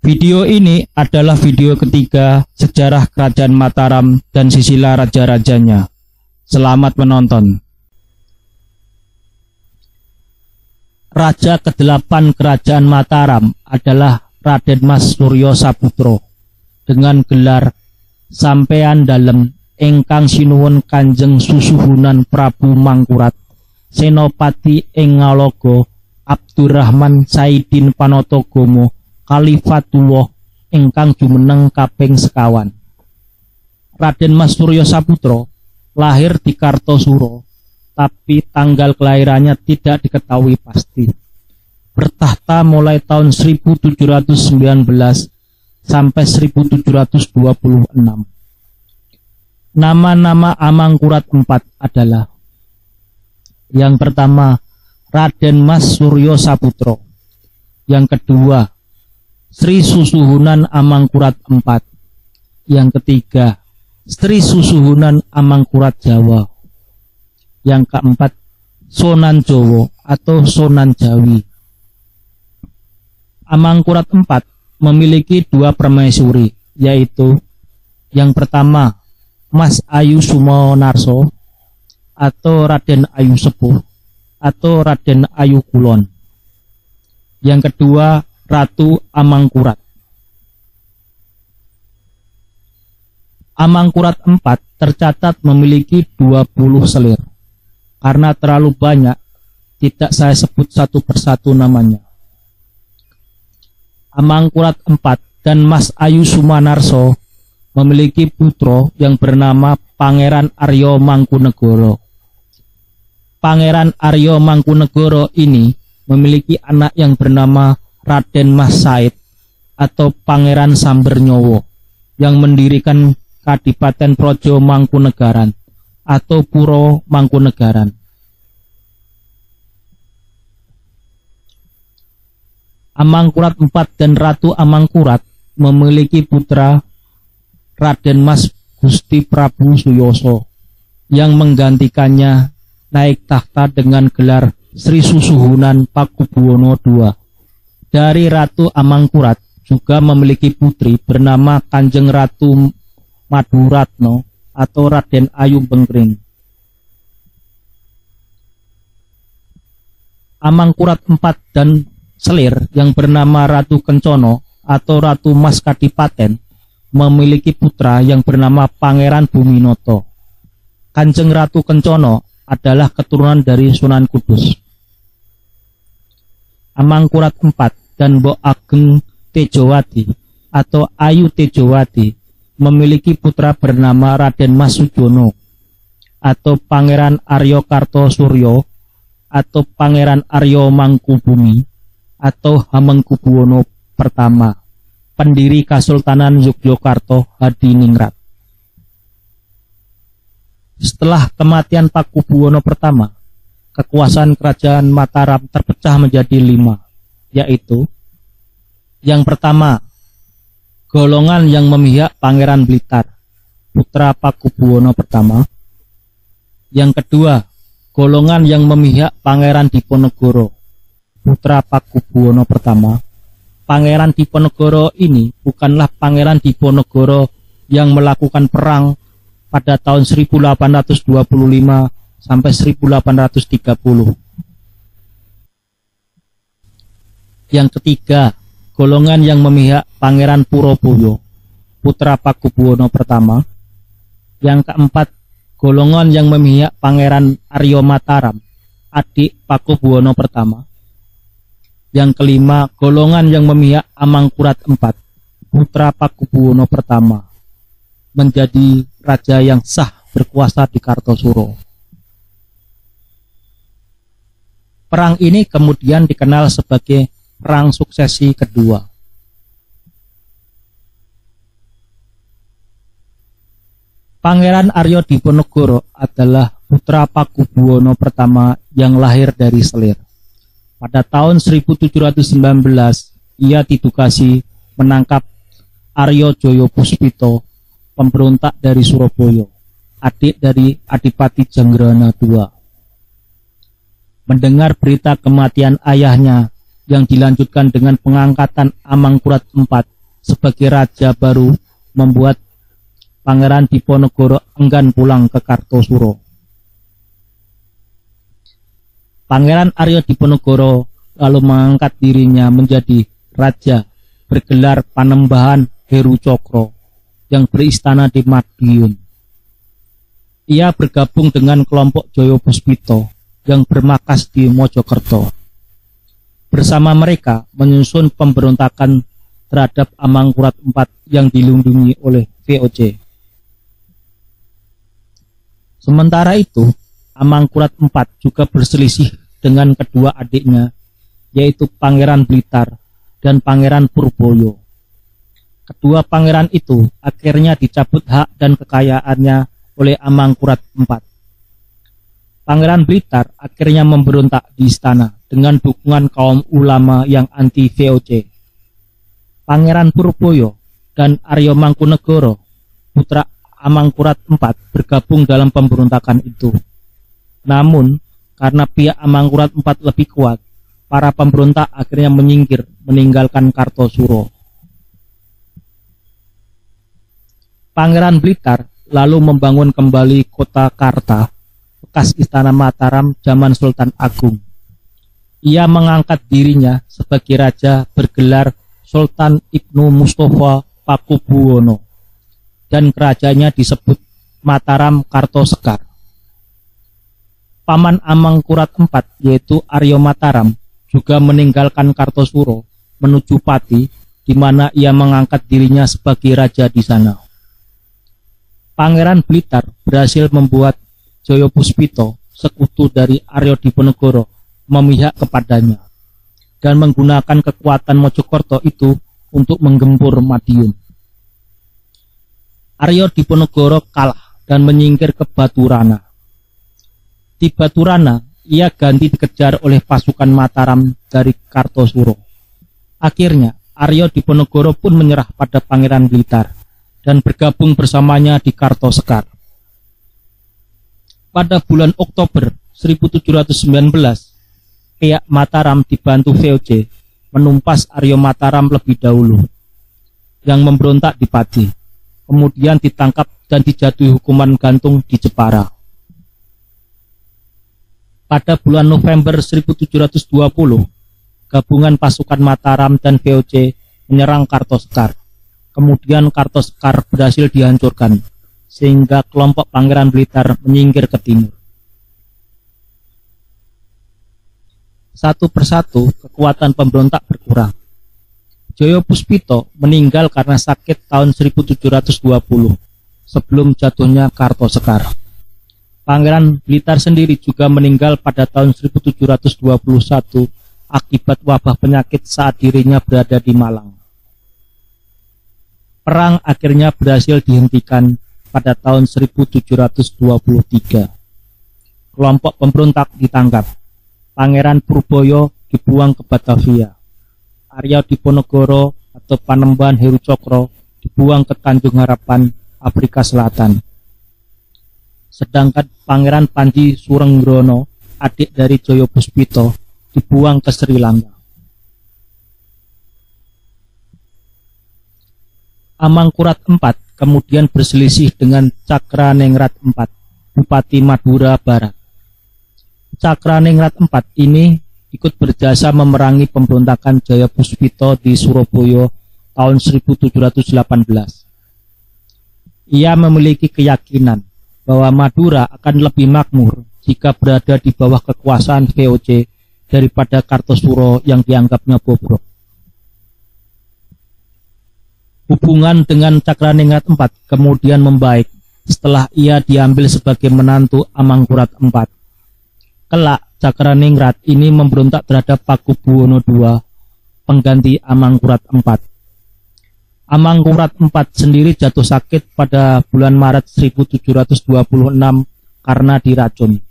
Video ini adalah video ketiga sejarah Kerajaan Mataram dan silsilah raja-rajanya. Selamat menonton. Raja ke-8 Kerajaan Mataram adalah Raden Mas Suryo Saputro dengan gelar Sampean Dalem ingkang sinuwun Kanjeng Susuhunan Prabu Mangkurat Senopati ing Ngaloga Abdurrahman Saidin Panotogomo Khalifatullah ingkang jumeneng kaping sekawan. Raden Mas Suryo Saputro lahir di Kartosuro, tapi tanggal kelahirannya tidak diketahui pasti. Bertahta mulai tahun 1719 sampai 1726. Nama-nama Amangkurat IV adalah: yang pertama, Raden Mas Suryo Saputro. Yang kedua, Sri Susuhunan Amangkurat IV. Yang ketiga, Sri Susuhunan Amangkurat Jawa. Yang keempat, Sonan Jowo atau Sonan Jawi. Amangkurat IV memiliki dua permaisuri, yaitu yang pertama Mas Ayu Sumonarso atau Raden Ayu Sepuh atau Raden Ayu Kulon. Yang kedua Ratu Amangkurat. Amangkurat IV tercatat memiliki 20 selir. Karena terlalu banyak, tidak saya sebut satu persatu namanya. Amangkurat IV dan Mas Ayu Sumanarso memiliki putra yang bernama Pangeran Aryo Mangkunegoro. Pangeran Aryo Mangkunegoro ini memiliki anak yang bernama Raden Mas Said atau Pangeran Sambernyowo yang mendirikan Kadipaten Projo Mangkunegaran atau Puro Mangkunegaran. Amangkurat IV dan Ratu Amangkurat memiliki putra Raden Mas Gusti Prabu Suyoso yang menggantikannya naik tahta dengan gelar Sri Susuhunan Pakubuwono II. Dari Ratu Amangkurat juga memiliki putri bernama Kanjeng Ratu Maduratno atau Raden Ayu Bengkring. Amangkurat IV dan selir yang bernama Ratu Kencono atau Ratu Mas Kadipaten memiliki putra yang bernama Pangeran Buminoto. Kanjeng Ratu Kencono adalah keturunan dari Sunan Kudus. Amangkurat IV dan Mbok Ageng Tejowati atau Ayu Tejowati memiliki putra bernama Raden Mas Sujono atau Pangeran Aryo Kartosuryo atau Pangeran Aryo Mangkubumi atau Hamengkubuwono I, pendiri Kasultanan Yogyakarta Hadiningrat. Setelah kematian Pakubuwono I, kekuasaan Kerajaan Mataram terpecah menjadi 5, yaitu yang pertama, golongan yang memihak Pangeran Blitar, putra Pakubuwono I. Yang kedua, golongan yang memihak Pangeran Diponegoro, putra Pakubuwono I. Pangeran Diponegoro ini bukanlah Pangeran Diponegoro yang melakukan perang pada tahun 1825 sampai 1830. Yang ketiga, golongan yang memihak Pangeran Puroboyo, putra Pakubuwono I. Yang keempat, golongan yang memihak Pangeran Aryo Mataram, adik Pakubuwono I. Yang kelima, golongan yang memihak Amangkurat IV, putra Pakubuwono I, menjadi raja yang sah berkuasa di Kartosuro. Perang ini kemudian dikenal sebagai Perang Suksesi Kedua. Pangeran Aryo Diponegoro adalah putra Pakubuwono I yang lahir dari selir. Pada tahun 1719, ia ditugasi menangkap Aryo Joyo Puspito, pemberontak dari Surabaya, adik dari Adipati Janggrana II. Mendengar berita kematian ayahnya yang dilanjutkan dengan pengangkatan Amangkurat IV sebagai raja baru membuat Pangeran Diponegoro enggan pulang ke Kartosuro. Pangeran Arya Diponegoro lalu mengangkat dirinya menjadi raja bergelar Panembahan Heru Cokro yang beristana di Madiun. Ia bergabung dengan kelompok Jaya Puspito yang bermarkas di Mojokerto. Bersama mereka menyusun pemberontakan terhadap Amangkurat IV yang dilindungi oleh VOC. Sementara itu, Amangkurat IV juga berselisih dengan kedua adiknya, yaitu Pangeran Blitar dan Pangeran Purboyo. Kedua pangeran itu akhirnya dicabut hak dan kekayaannya oleh Amangkurat IV. Pangeran Blitar akhirnya memberontak di istana dengan dukungan kaum ulama yang anti VOC. Pangeran Purboyo dan Arya Mangkunegoro, putra Amangkurat IV, bergabung dalam pemberontakan itu. Namun, karena pihak Amangkurat IV lebih kuat, para pemberontak akhirnya menyingkir meninggalkan Kartosuro. Pangeran Blitar lalu membangun kembali kota Karta, bekas istana Mataram zaman Sultan Agung. Ia mengangkat dirinya sebagai raja bergelar Sultan Ibnu Mustafa Pakubuwono, dan kerajaannya disebut Mataram Kartosekar. Paman Amangkurat IV, yaitu Arya Mataram, juga meninggalkan Kartosuro menuju Pati, di mana ia mengangkat dirinya sebagai raja di sana. Pangeran Blitar berhasil membuat Jaya Puspito, sekutu dari Arya Diponegoro, memihak kepadanya dan menggunakan kekuatan Mojokerto itu untuk menggempur Madiun. Arya Diponegoro kalah dan menyingkir ke Baturana. Di Baturana, ia ganti dikejar oleh pasukan Mataram dari Kartosuro. Akhirnya, Arya Diponegoro pun menyerah pada Pangeran Blitar dan bergabung bersamanya di Kartosekar. Pada bulan Oktober 1719, pihak Mataram dibantu VOC menumpas Arya Mataram lebih dahulu, yang memberontak di Pati, kemudian ditangkap dan dijatuhi hukuman gantung di Jepara. Pada bulan November 1720, gabungan pasukan Mataram dan VOC menyerang Kartosekar. Kemudian Kartosekar berhasil dihancurkan, sehingga kelompok Pangeran Blitar menyingkir ke timur. Satu persatu kekuatan pemberontak berkurang. Jaya Puspito meninggal karena sakit tahun 1720, sebelum jatuhnya Kartosekar. Pangeran Blitar sendiri juga meninggal pada tahun 1721 akibat wabah penyakit saat dirinya berada di Malang. Perang akhirnya berhasil dihentikan pada tahun 1723. Kelompok pemberontak ditangkap. Pangeran Purboyo dibuang ke Batavia. Arya Diponegoro atau Panembahan Heru Cokro dibuang ke Tanjung Harapan, Afrika Selatan. Sedangkan Pangeran Panji Surenggrono, adik dari Jaya Puspito, dibuang ke Sri Lanka. Amangkurat IV kemudian berselisih dengan Cakraningrat IV, Bupati Madura Barat. Cakraningrat IV ini ikut berjasa memerangi pemberontakan Jaya Puspito di Surabaya tahun 1718. Ia memiliki keyakinan bahwa Madura akan lebih makmur jika berada di bawah kekuasaan VOC daripada Kartosuro yang dianggapnya bobrok. Hubungan dengan Cakraningrat IV kemudian membaik setelah ia diambil sebagai menantu Amangkurat IV. Kelak, Cakraningrat ini memberontak terhadap Pakubuwono II, pengganti Amangkurat IV. Amangkurat IV sendiri jatuh sakit pada bulan Maret 1726 karena diracun.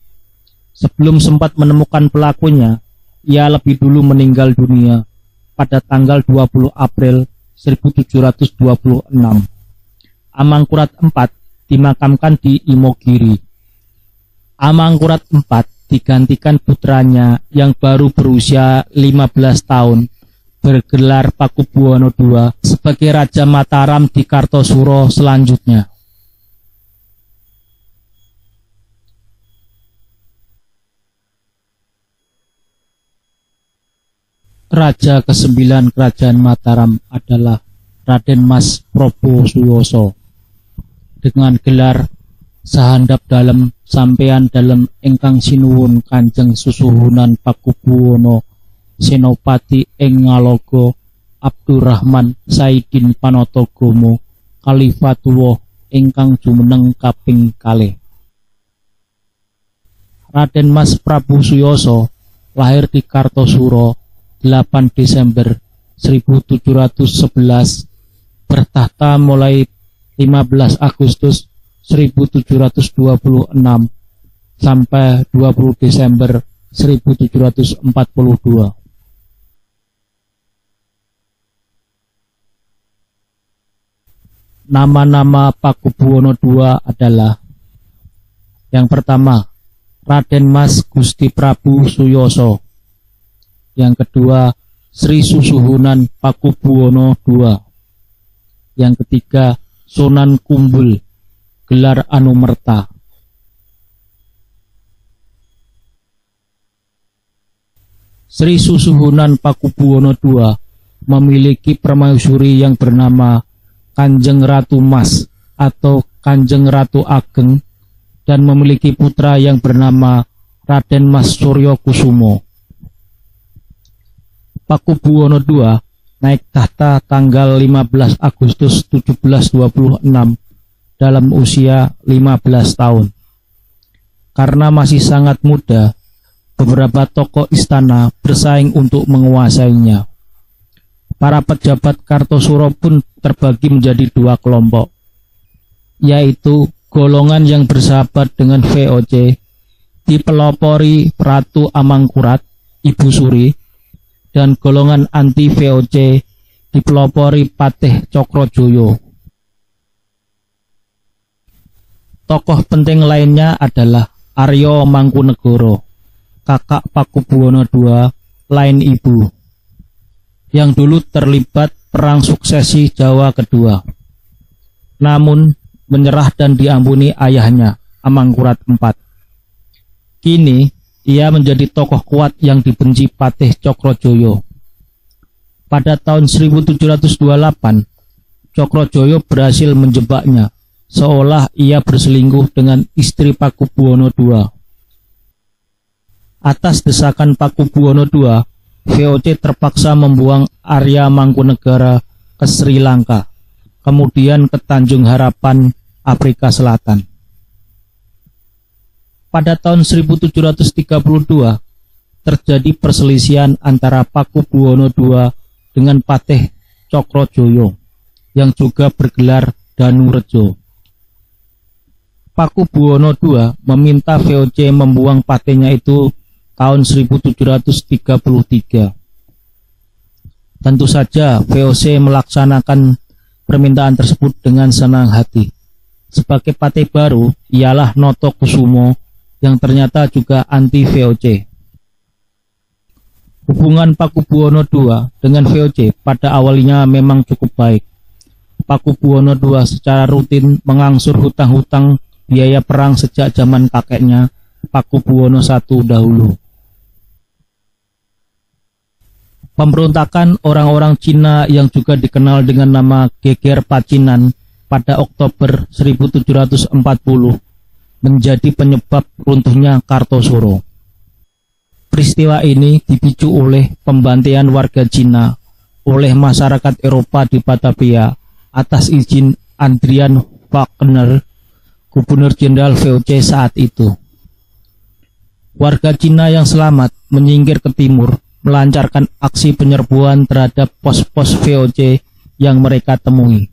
Sebelum sempat menemukan pelakunya, ia lebih dulu meninggal dunia pada tanggal 20 April 1726. Amangkurat IV dimakamkan di Imogiri. Amangkurat IV digantikan putranya yang baru berusia 15 tahun bergelar Pakubuwono II sebagai Raja Mataram di Kartosuro selanjutnya. Raja ke-9 Kerajaan Mataram adalah Raden Mas Prabu Suyoso dengan gelar Sahandap Dalem Sampeyan Dalem ingkang sinuwun Kanjeng Susuhunan Pakubuwono Senopati ing Ngaloga Abdurrahman Saidin Panatagomo Kalifatullah ingkang jumeneng kaping kalih. Raden Mas Prabu Suyoso lahir di Kartosuro 8 Desember 1711, bertahta mulai 15 Agustus 1726 sampai 20 Desember 1742. Nama-nama Pakubuwono II adalah: yang pertama, Raden Mas Gusti Prabu Suyoso. Yang kedua, Sri Susuhunan Pakubuwono II. Yang ketiga, Sunan Kumbul, gelar Anumerta. Sri Susuhunan Pakubuwono II memiliki permaisuri yang bernama Kanjeng Ratu Mas atau Kanjeng Ratu Ageng dan memiliki putra yang bernama Raden Mas Suryo Kusumo. Pakubuwono II naik tahta tanggal 15 Agustus 1726 dalam usia 15 tahun. Karena masih sangat muda, beberapa tokoh istana bersaing untuk menguasainya. Para pejabat Kartosuro pun terbagi menjadi dua kelompok, yaitu golongan yang bersahabat dengan VOC dipelopori Ratu Amangkurat, Ibu Suri, dan golongan anti VOC dipelopori Patih Cokrojoyo. Tokoh penting lainnya adalah Aryo Mangkunegoro, kakak Pakubuwono II lain ibu, yang dulu terlibat perang suksesi Jawa kedua, namun menyerah dan diampuni ayahnya Amangkurat IV. Kini ia menjadi tokoh kuat yang dibenci Patih Cokrojoyo. Pada tahun 1728, Cokrojoyo berhasil menjebaknya, seolah ia berselingkuh dengan istri Pakubuwono II. Atas desakan Pakubuwono II, VOC terpaksa membuang Arya Mangkunegara ke Sri Lanka, kemudian ke Tanjung Harapan, Afrika Selatan. Pada tahun 1732 terjadi perselisihan antara Pakubuwono II dengan Patih Cokrojoyo yang juga bergelar Danurejo. Pakubuwono II meminta VOC membuang patihnya itu tahun 1733. Tentu saja VOC melaksanakan permintaan tersebut dengan senang hati. Sebagai patih baru ialah Noto Kusumo yang ternyata juga anti VOC. Hubungan Pakubuwono II dengan VOC pada awalnya memang cukup baik. Pakubuwono II secara rutin mengangsur hutang-hutang biaya perang sejak zaman kakeknya Pakubuwono I dahulu. Pemberontakan orang-orang Cina yang juga dikenal dengan nama Geger Pacinan pada Oktober 1740 menjadi penyebab runtuhnya Kartosuro. Peristiwa ini dipicu oleh pembantaian warga Cina oleh masyarakat Eropa di Batavia atas izin Adrian Wagner, Gubernur Jenderal VOC saat itu. Warga Cina yang selamat menyingkir ke timur, melancarkan aksi penyerbuan terhadap pos-pos VOC yang mereka temui.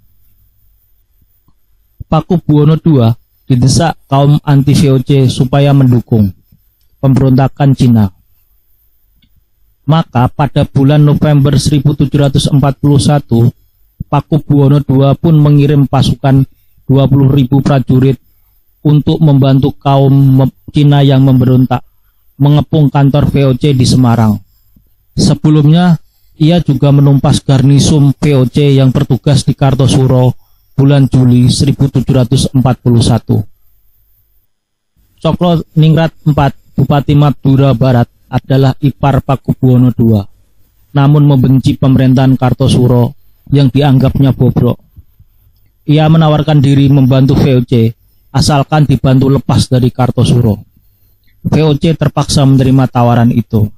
Pakubuwono II didesak kaum anti VOC supaya mendukung pemberontakan Cina. Maka pada bulan November 1741, Pakubuwono II pun mengirim pasukan 20.000 prajurit untuk membantu kaum Cina yang memberontak mengepung kantor VOC di Semarang. Sebelumnya, Ia juga menumpas garnisun VOC yang bertugas di Kartosuro bulan Juli 1741. Cokro Ningrat IV, Bupati Madura Barat, adalah ipar Pakubuwono II, namun membenci pemerintahan Kartosuro yang dianggapnya bobrok. Ia menawarkan diri membantu VOC asalkan dibantu lepas dari Kartosuro. VOC terpaksa menerima tawaran itu.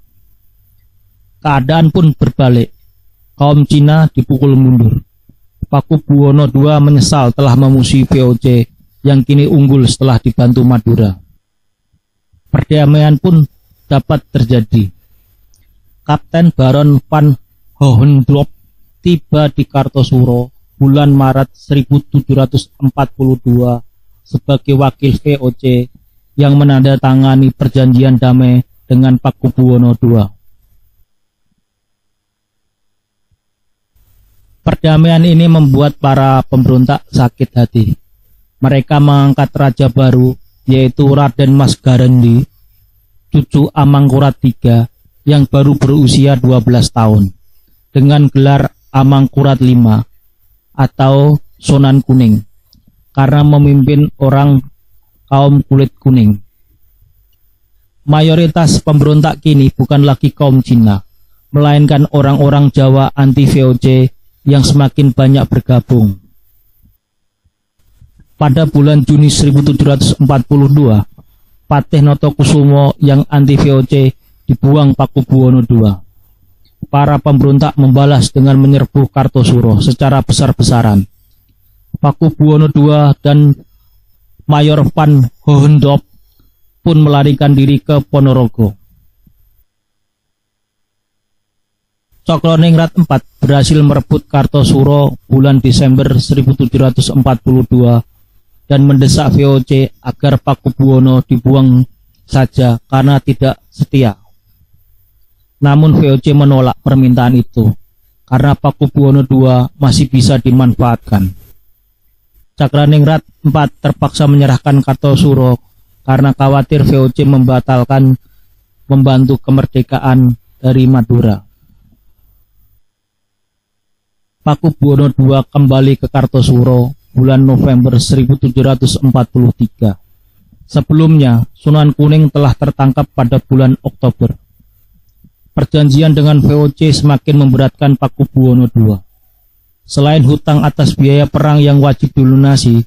Keadaan pun berbalik. Kaum Cina dipukul mundur. Pakubuwono II menyesal telah memusuhi VOC yang kini unggul setelah dibantu Madura. Perdamaian pun dapat terjadi. Kapten Baron van Hohendorp tiba di Kartosuro bulan Maret 1742 sebagai wakil VOC yang menandatangani perjanjian damai dengan Pakubuwono II. Perdamaian ini membuat para pemberontak sakit hati. Mereka mengangkat raja baru, yaitu Raden Mas Garendi, cucu Amangkurat III yang baru berusia 12 tahun, dengan gelar Amangkurat V atau Sunan Kuning, karena memimpin orang kaum kulit kuning. Mayoritas pemberontak kini bukan lagi kaum Cina, melainkan orang-orang Jawa anti VOC yang semakin banyak bergabung. Pada bulan Juni 1742, Patih Notokusumo yang anti VOC dibuang Pakubuwono II. Para pemberontak membalas dengan menyerbu Kartosuro secara besar-besaran. Pakubuwono II dan Mayor van Hohendorp pun melarikan diri ke Ponorogo. Cokroningrat IV berhasil merebut Kartosuro bulan Desember 1742 dan mendesak VOC agar Pakubuwono dibuang saja karena tidak setia. Namun VOC menolak permintaan itu karena Pakubuwono II masih bisa dimanfaatkan. Cakraningrat IV terpaksa menyerahkan Kartosuro karena khawatir VOC membatalkan membantu kemerdekaan dari Madura. Pakubuwono II kembali ke Kartosuro bulan November 1743. Sebelumnya, Sunan Kuning telah tertangkap pada bulan Oktober. Perjanjian dengan VOC semakin memberatkan Pakubuwono II. Selain hutang atas biaya perang yang wajib dilunasi,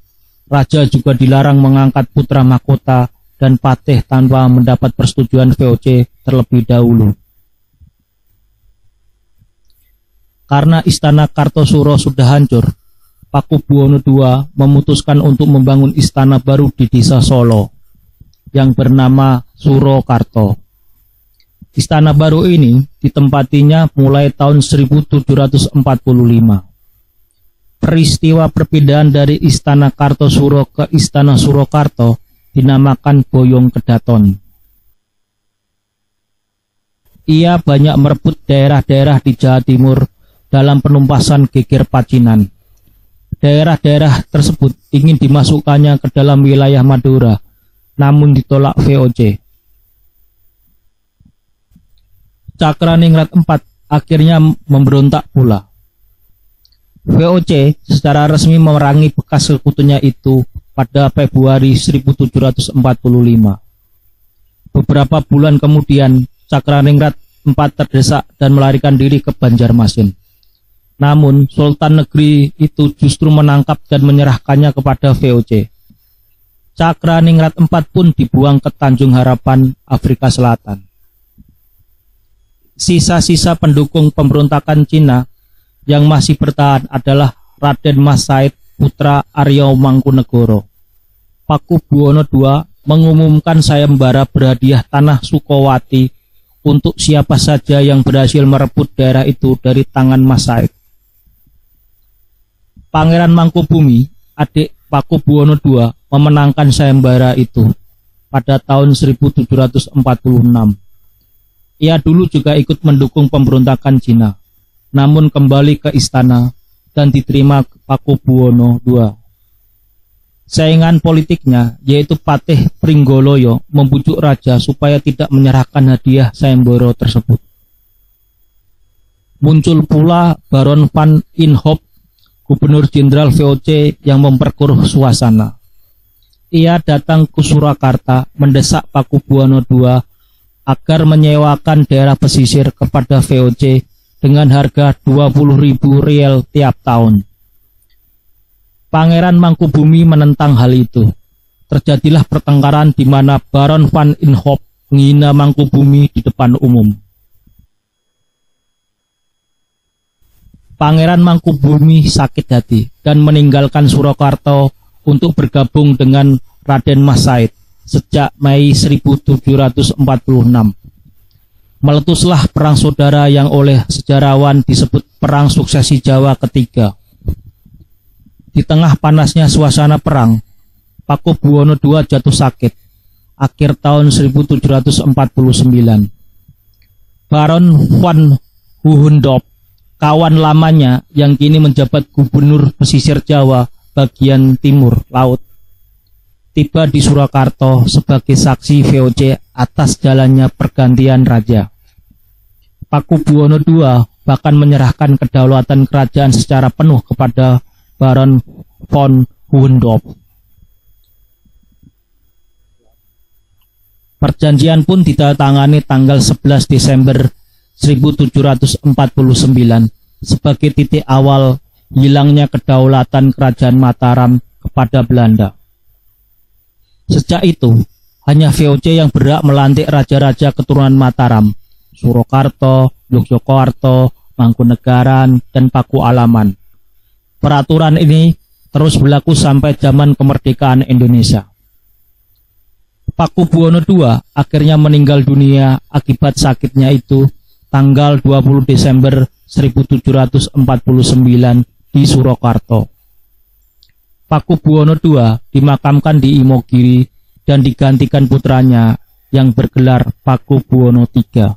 raja juga dilarang mengangkat putra mahkota dan patih tanpa mendapat persetujuan VOC terlebih dahulu. Karena istana Kartosuro sudah hancur, Pakubuwono II memutuskan untuk membangun istana baru di desa Solo yang bernama Surokarto. Istana baru ini ditempatinya mulai tahun 1745. Peristiwa perpindahan dari istana Kartosuro ke istana Surokarto dinamakan Boyong Kedaton. Ia banyak merebut daerah-daerah di Jawa Timur dalam penumpasan geger Pacinan. Daerah-daerah tersebut ingin dimasukkannya ke dalam wilayah Madura, namun ditolak VOC. Cakraningrat IV akhirnya memberontak pula. VOC secara resmi memerangi bekas sekutunya itu pada Februari 1745. Beberapa bulan kemudian, Cakraningrat IV terdesak dan melarikan diri ke Banjarmasin. Namun, Sultan negeri itu justru menangkap dan menyerahkannya kepada VOC. Cakraningrat IV pun dibuang ke Tanjung Harapan, Afrika Selatan. Sisa-sisa pendukung pemberontakan Cina yang masih bertahan adalah Raden Mas Said, putra Arya Mangkunegoro. Pakubuwono II mengumumkan sayembara berhadiah tanah Sukowati untuk siapa saja yang berhasil merebut daerah itu dari tangan Mas Said. Pangeran Mangkubumi, adik Pakubuwono II, memenangkan sayembara itu pada tahun 1746. Ia dulu juga ikut mendukung pemberontakan Cina, namun kembali ke istana dan diterima Pakubuwono II. Saingan politiknya, yaitu Patih Pringgoloyo, membujuk raja supaya tidak menyerahkan hadiah sayembara tersebut. Muncul pula Baron van Inhofe, Gubernur Jenderal VOC yang memperkeruh suasana. Ia datang ke Surakarta mendesak Pakubuwono II agar menyewakan daerah pesisir kepada VOC dengan harga 20.000 riel tiap tahun. Pangeran Mangkubumi menentang hal itu. Terjadilah pertengkaran di mana Baron van Inhofe menghina Mangkubumi di depan umum. Pangeran Mangkubumi sakit hati dan meninggalkan Surakarta untuk bergabung dengan Raden Mas Said sejak Mei 1746. Meletuslah perang saudara yang oleh sejarawan disebut Perang Suksesi Jawa ketiga. Di tengah panasnya suasana perang, Pakubuwono II jatuh sakit akhir tahun 1749. Baron van Hohendorp, kawan lamanya yang kini menjabat gubernur pesisir Jawa bagian timur laut, tiba di Surakarta sebagai saksi VOC atas jalannya pergantian raja. Pakubuwono II bahkan menyerahkan kedaulatan kerajaan secara penuh kepada Baron van Hohendorp. Perjanjian pun ditandatangani tanggal 11 Desember 1749 sebagai titik awal hilangnya kedaulatan Kerajaan Mataram kepada Belanda. Sejak itu, hanya VOC yang berhak melantik raja-raja keturunan Mataram, Surakarta, Yogyakarta, Mangkunegaran, dan Pakualaman. Peraturan ini terus berlaku sampai zaman kemerdekaan Indonesia. Pakubuwono II akhirnya meninggal dunia akibat sakitnya itu tanggal 20 Desember 1749 di Surakarta. Pakubuwono II dimakamkan di Imogiri dan digantikan putranya yang bergelar Pakubuwono III.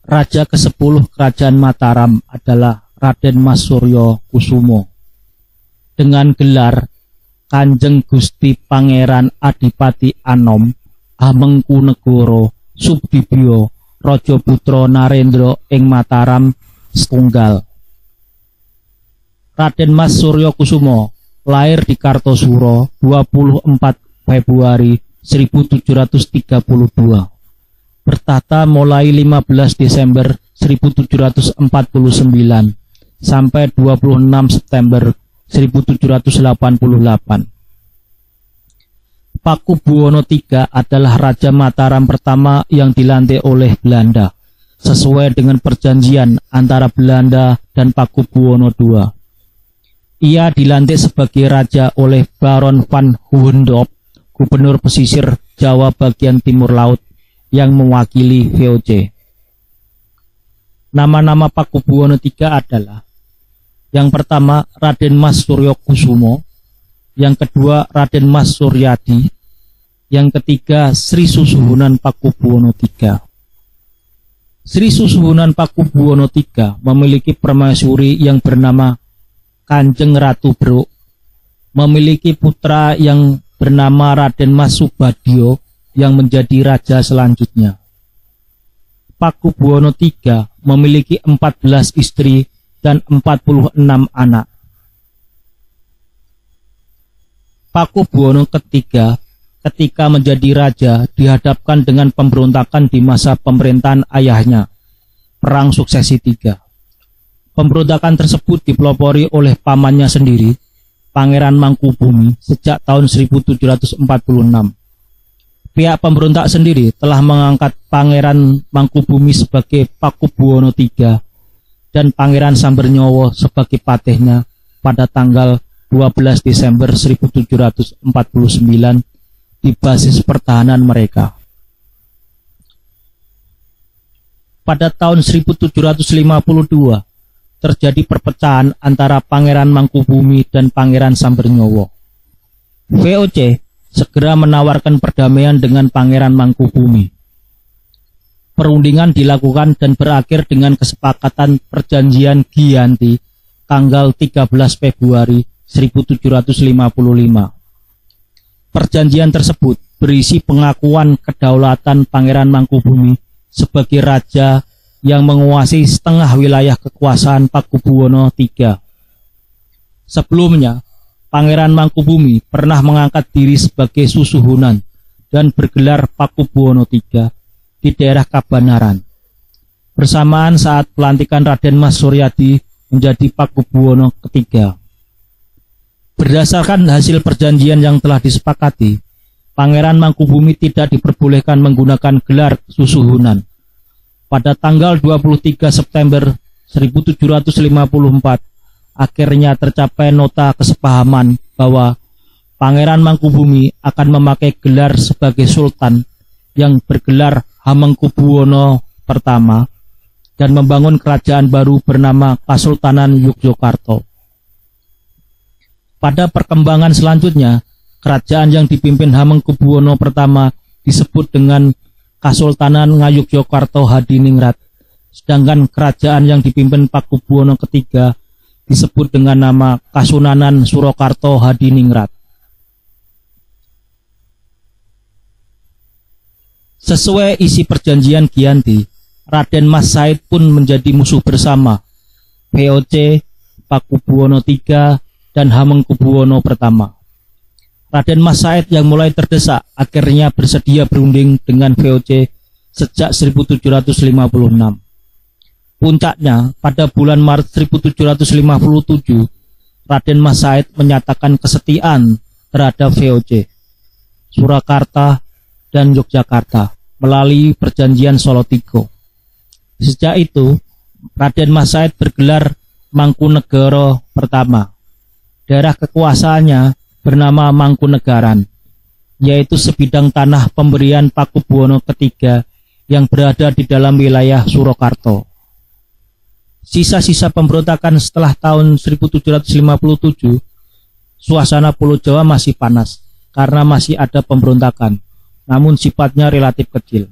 Raja ke-10 Kerajaan Mataram adalah Raden Mas Suryo Kusumo dengan gelar Kanjeng Gusti Pangeran Adipati Anom Hamengkunegoro Subdibyo Raja Putra Narendra ing Mataram setunggal. Raden Mas Suryo Kusumo lahir di Kartosuro 24 Februari 1732. Bertahta mulai 15 Desember 1749 sampai 26 September 1788. Pakubuwono III adalah Raja Mataram pertama yang dilantik oleh Belanda, sesuai dengan perjanjian antara Belanda dan Pakubuwono II. Ia dilantik sebagai raja oleh Baron van Hohendorp, Gubernur Pesisir Jawa bagian timur laut yang mewakili VOC. Nama-nama Pakubuwono III adalah: yang pertama Raden Mas Suryo Kusumo, yang kedua Raden Mas Suryadi, yang ketiga Sri Susuhunan Pakubuwono III. Sri Susuhunan Pakubuwono III memiliki permaisuri yang bernama Kanjeng Ratu Bruk, memiliki putra yang bernama Raden Mas Subadyo yang menjadi raja selanjutnya. Pakubuwono III memiliki 14 istri dan 46 anak. Pakubuwono III ketika menjadi raja dihadapkan dengan pemberontakan di masa pemerintahan ayahnya, Perang Suksesi III. Pemberontakan tersebut dipelopori oleh pamannya sendiri, Pangeran Mangkubumi, sejak tahun 1746. Pihak pemberontak sendiri telah mengangkat Pangeran Mangkubumi sebagai Pakubuwono III dan Pangeran Sambernyowo sebagai patihnya pada tanggal 12 Desember 1749 di basis pertahanan mereka. Pada tahun 1752 terjadi perpecahan antara Pangeran Mangkubumi dan Pangeran Sambernyowo. VOC segera menawarkan perdamaian dengan Pangeran Mangkubumi. Perundingan dilakukan dan berakhir dengan kesepakatan Perjanjian Giyanti tanggal 13 Februari 1755. Perjanjian tersebut berisi pengakuan kedaulatan Pangeran Mangkubumi sebagai raja yang menguasai setengah wilayah kekuasaan Pakubuwono III. Sebelumnya, Pangeran Mangkubumi pernah mengangkat diri sebagai Susuhunan dan bergelar Pakubuwono III di daerah Kabanaran. Bersamaan saat pelantikan Raden Mas Suryadi menjadi Pakubuwono III. Berdasarkan hasil perjanjian yang telah disepakati, Pangeran Mangkubumi tidak diperbolehkan menggunakan gelar Susuhunan. Pada tanggal 23 September 1754, akhirnya tercapai nota kesepahaman bahwa Pangeran Mangkubumi akan memakai gelar sebagai Sultan yang bergelar Hamengkubuwono I dan membangun kerajaan baru bernama Kasultanan Yogyakarta. Pada perkembangan selanjutnya, kerajaan yang dipimpin Hamengkubuwono I disebut dengan Kasultanan Ngayogyakarta Hadiningrat, sedangkan kerajaan yang dipimpin Pakubuwono III disebut dengan nama Kasunanan Surakarta Hadiningrat. Sesuai isi perjanjian Giyanti, Raden Mas Said pun menjadi musuh bersama VOC, Pakubuwono III, dan Hamengkubuwono I. Raden Mas Said yang mulai terdesak akhirnya bersedia berunding dengan VOC sejak 1756. Puncaknya, pada bulan Maret 1757, Raden Mas Said menyatakan kesetiaan terhadap VOC, Surakarta, dan Yogyakarta melalui perjanjian Solotigo. Sejak itu, Raden Mas Said bergelar Mangkunegara I. Daerah kekuasaannya bernama Mangkunegaran, yaitu sebidang tanah pemberian Pakubuwono III yang berada di dalam wilayah Surakarta. Sisa-sisa pemberontakan setelah tahun 1757, suasana Pulau Jawa masih panas karena masih ada pemberontakan, namun sifatnya relatif kecil.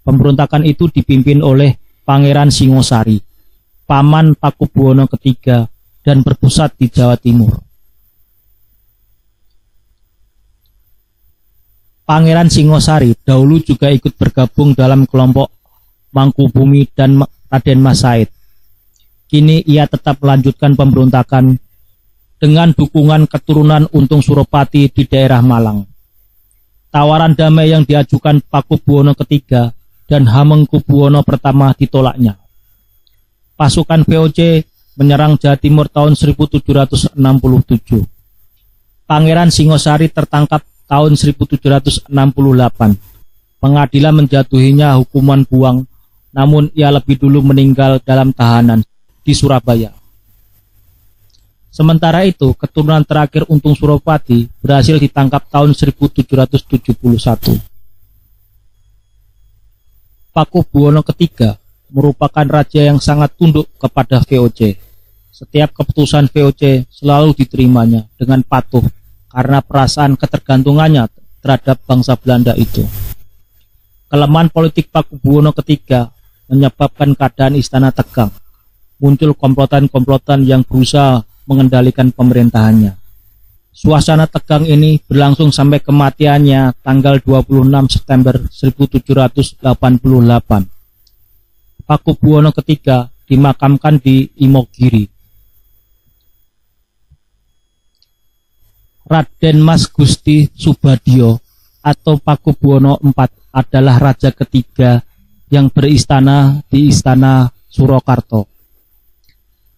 Pemberontakan itu dipimpin oleh Pangeran Singosari, paman Pakubuwono III, dan berpusat di Jawa Timur. Pangeran Singosari dahulu juga ikut bergabung dalam kelompok Mangkubumi dan Raden Mas Said. Kini ia tetap melanjutkan pemberontakan dengan dukungan keturunan Untung Suropati di daerah Malang. Tawaran damai yang diajukan Pakubuwono III dan Hamengkubuwono I ditolaknya. Pasukan VOC menyerang Jawa Timur tahun 1767. Pangeran Singosari tertangkap tahun 1768. Pengadilan menjatuhinya hukuman buang, namun ia lebih dulu meninggal dalam tahanan di Surabaya. Sementara itu, keturunan terakhir Untung Suropati berhasil ditangkap tahun 1771. Pakubuwono III merupakan raja yang sangat tunduk kepada VOC. Setiap keputusan VOC selalu diterimanya dengan patuh karena perasaan ketergantungannya terhadap bangsa Belanda itu. Kelemahan politik Pakubuwono III menyebabkan keadaan istana tegang. Muncul komplotan-komplotan yang berusaha mengendalikan pemerintahannya. Suasana tegang ini berlangsung sampai kematiannya tanggal 26 September 1788. Pakubuwono III dimakamkan di Imogiri. Raden Mas Gusti Subadyo atau Pakubuwono IV adalah raja ketiga yang beristana di Istana Surakarta.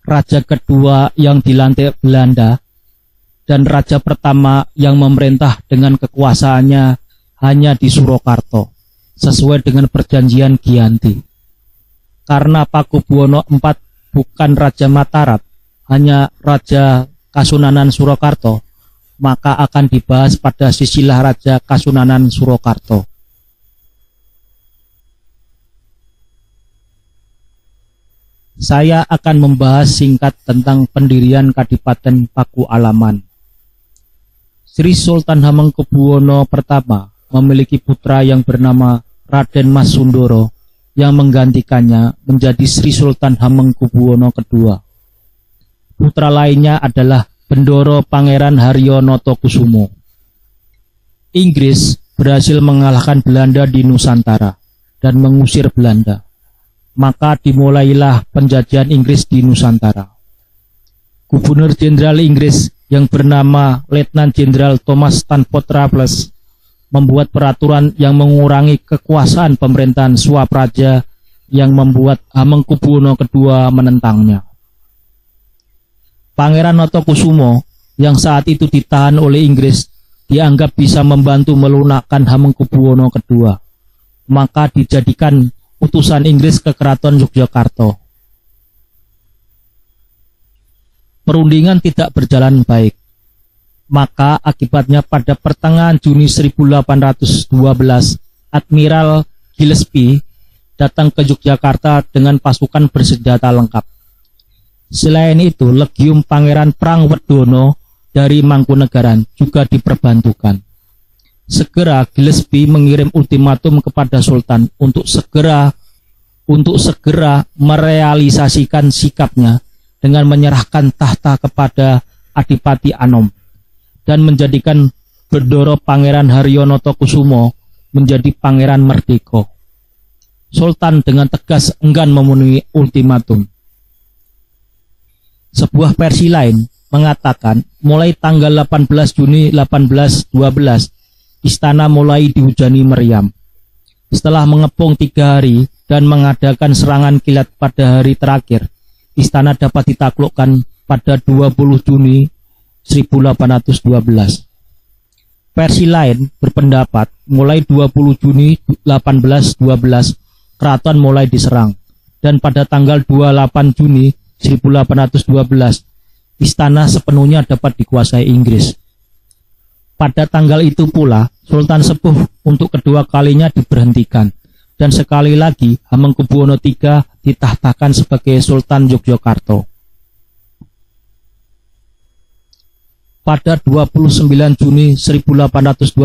Raja kedua yang dilantik Belanda dan raja pertama yang memerintah dengan kekuasaannya hanya di Surakarta sesuai dengan perjanjian Giyanti. Karena Pakubuwono IV bukan Raja Mataram, hanya Raja Kasunanan Surakarta, maka akan dibahas pada Silsilah Raja Kasunanan Surakarta. Saya akan membahas singkat tentang pendirian Kadipaten Pakualaman. Sri Sultan Hamengkubuwono I memiliki putra yang bernama Raden Mas Sundoro yang menggantikannya menjadi Sri Sultan Hamengkubuwono II. Putra lainnya adalah Bendoro Pangeran Haryo Notokusumo. Inggris berhasil mengalahkan Belanda di Nusantara dan mengusir Belanda. Maka dimulailah penjajahan Inggris di Nusantara. Gubernur Jenderal Inggris yang bernama Letnan Jenderal Thomas Stanford Raffles membuat peraturan yang mengurangi kekuasaan pemerintahan Swapraja yang membuat Hamengkubuwono II menentangnya. Pangeran Notokusumo yang saat itu ditahan oleh Inggris dianggap bisa membantu melunakkan Hamengkubuwono II, maka dijadikan utusan Inggris ke Keraton Yogyakarta. Perundingan tidak berjalan baik, maka akibatnya pada pertengahan Juni 1812 Admiral Gillespie datang ke Yogyakarta dengan pasukan bersenjata lengkap. Selain itu, Legium Pangeran Prangwerdono dari Mangkunegaran juga diperbantukan. Segera Gillespie mengirim ultimatum kepada Sultan untuk segera merealisasikan sikapnya dengan menyerahkan tahta kepada Adipati Anom dan menjadikan Bendoro Pangeran Haryonotokusumo menjadi Pangeran Merdeka. Sultan dengan tegas enggan memenuhi ultimatum. Sebuah versi lain mengatakan mulai tanggal 18 Juni 1812 istana mulai dihujani meriam. Setelah mengepung 3 hari dan mengadakan serangan kilat pada hari terakhir, istana dapat ditaklukkan pada 20 Juni 1812. Versi lain berpendapat mulai 20 Juni 1812 keraton mulai diserang, dan pada tanggal 28 Juni 1812 istana sepenuhnya dapat dikuasai Inggris. Pada tanggal itu pula Sultan Sepuh untuk kedua kalinya diberhentikan, dan sekali lagi Hamengkubuwono III ditahtakan sebagai Sultan Yogyakarta. Pada 29 Juni 1812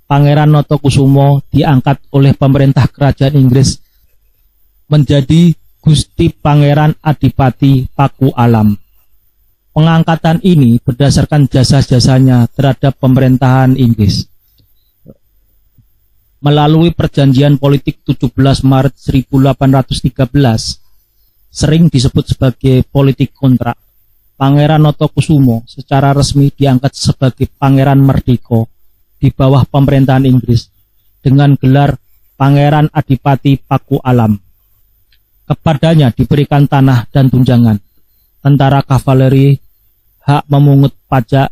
Pangeran Notokusumo diangkat oleh pemerintah kerajaan Inggris menjadi Gusti Pangeran Adipati Paku Alam. Pengangkatan ini berdasarkan jasa-jasanya terhadap pemerintahan Inggris. Melalui perjanjian politik 17 Maret 1813, sering disebut sebagai politik kontrak, Pangeran Notokusumo secara resmi diangkat sebagai Pangeran Merdeka di bawah pemerintahan Inggris dengan gelar Pangeran Adipati Paku Alam. Kepadanya diberikan tanah dan tunjangan, tentara kavaleri, hak memungut pajak,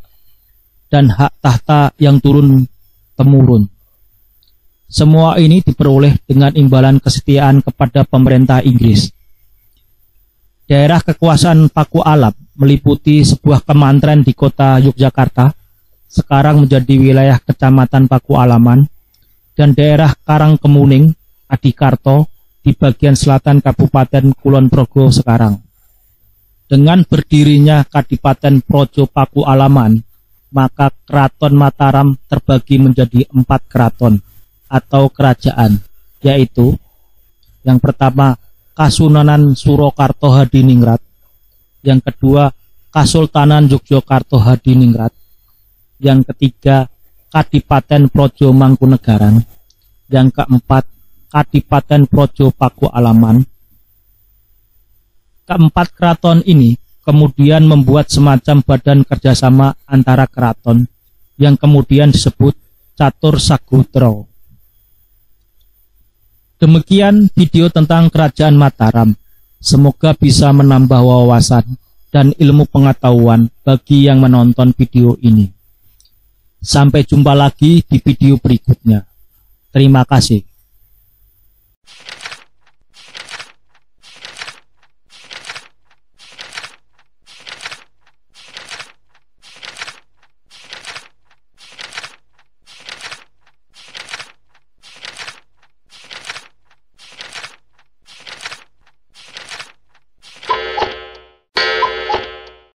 dan hak tahta yang turun-temurun. Semua ini diperoleh dengan imbalan kesetiaan kepada pemerintah Inggris. Daerah kekuasaan Paku Alam meliputi sebuah kemantren di kota Yogyakarta, sekarang menjadi wilayah Kecamatan Paku Alaman, dan daerah Karangkemuning, Adikarto, di bagian selatan Kabupaten Kulon Progo sekarang. Dengan berdirinya Kadipaten Projo Paku Alaman, maka Keraton Mataram terbagi menjadi 4 keraton atau kerajaan, yaitu yang pertama Kasunanan Surakarta Hadiningrat, yang kedua Kasultanan Yogyakarta Hadiningrat, yang ketiga Kadipaten Projo Mangkunegaran, yang keempat Kadipaten Projo Paku Alaman. Keempat keraton ini kemudian membuat semacam badan kerjasama antara keraton yang kemudian disebut Catur Sagutra. Demikian video tentang Kerajaan Mataram. Semoga bisa menambah wawasan dan ilmu pengetahuan bagi yang menonton video ini. Sampai jumpa lagi di video berikutnya. Terima kasih.